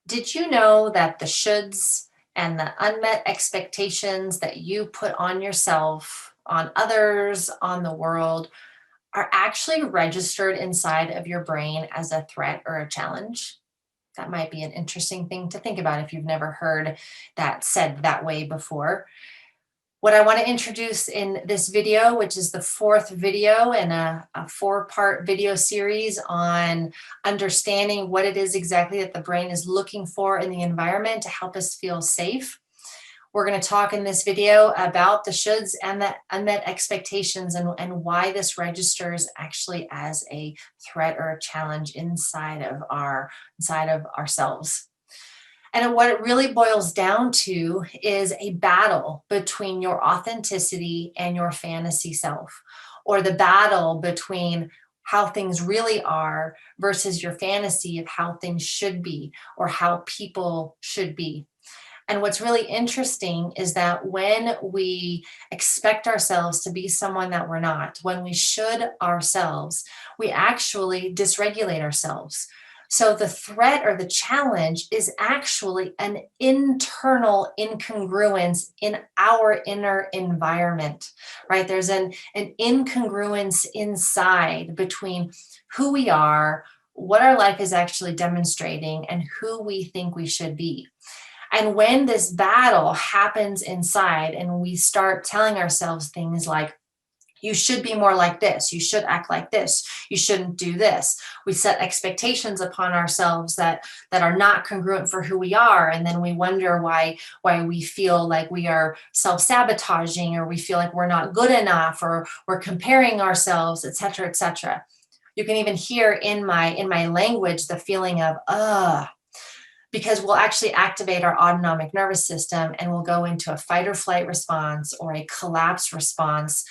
Did you know that the shoulds and the unmet expectations that you put on yourself, on others, on the world are actually registered inside of your brain as a threat or a challenge? That might be an interesting thing to think about if you've never heard that said that way before. What I want to introduce in this video, which is the fourth video in a four-part video series on understanding what it is exactly that the brain is looking for in the environment to help us feel safe. We're going to talk in this video about the shoulds and the unmet expectations and why this registers actually as a threat or a challenge inside of ourselves. And what it really boils down to is a battle between your authenticity and your fantasy self, or the battle between how things really are versus your fantasy of how things should be or how people should be. And what's really interesting is that when we expect ourselves to be someone that we're not, when we should ourselves, we actually dysregulate ourselves. So the threat or the challenge is actually an internal incongruence in our inner environment, right? There's an incongruence inside between who we are, what our life is actually demonstrating, and who we think we should be. And when this battle happens inside and we start telling ourselves things like, you should be more like this, you should act like this, you shouldn't do this. We set expectations upon ourselves that are not congruent for who we are. And then we wonder why we feel like we are self-sabotaging, or we feel like we're not good enough, or we're comparing ourselves, et cetera, et cetera. You can even hear in my language the feeling of, because we'll actually activate our autonomic nervous system and we'll go into a fight or flight response or a collapse response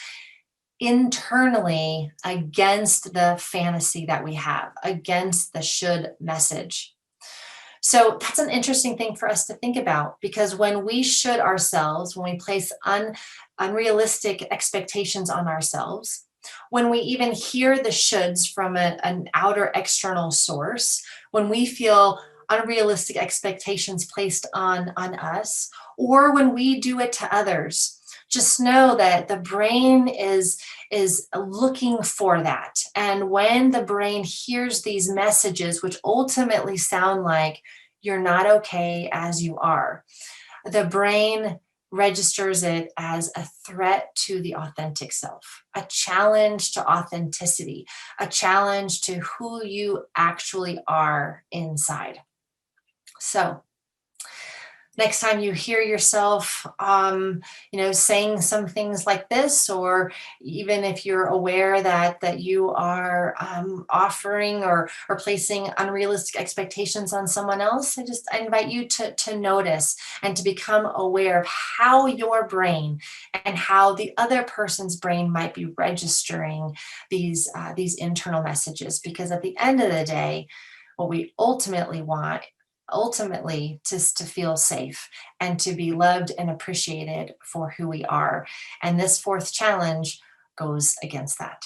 internally against the fantasy that we have, against the should message. So that's an interesting thing for us to think about, because when we should ourselves, when we place unrealistic expectations on ourselves, when we even hear the shoulds from an outer external source, when we feel unrealistic expectations placed on us, or when we do it to others, just know that the brain is looking for that. And when the brain hears these messages, which ultimately sound like you're not okay as you are, the brain registers it as a threat to the authentic self, a challenge to authenticity, a challenge to who you actually are inside. So next time you hear yourself, saying some things like this, or even if you're aware that you are offering or placing unrealistic expectations on someone else, I invite you to notice and to become aware of how your brain and how the other person's brain might be registering these internal messages. Because at the end of the day, what we ultimately want just to feel safe and to be loved and appreciated for who we are. And this fourth challenge goes against that.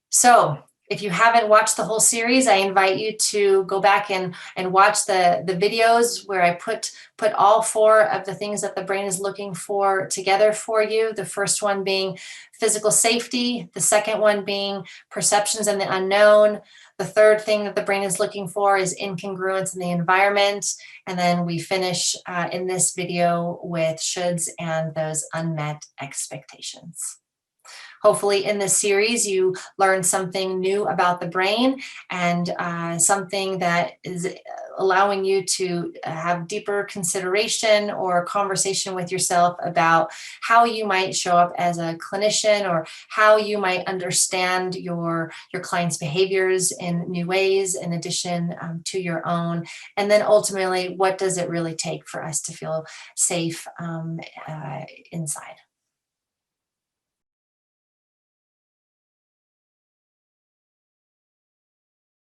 So if you haven't watched the whole series, I invite you to go back and watch the videos where I put all four of the things that the brain is looking for together for you. The first one being physical safety, the second one being perceptions and the unknown. The third thing that the brain is looking for is incongruence in the environment. And then we finish in this video with shoulds and those unmet expectations. Hopefully in this series, you learn something new about the brain and something that is allowing you to have deeper consideration or conversation with yourself about how you might show up as a clinician, or how you might understand your client's behaviors in new ways in addition to your own. And then ultimately, what does it really take for us to feel safe inside?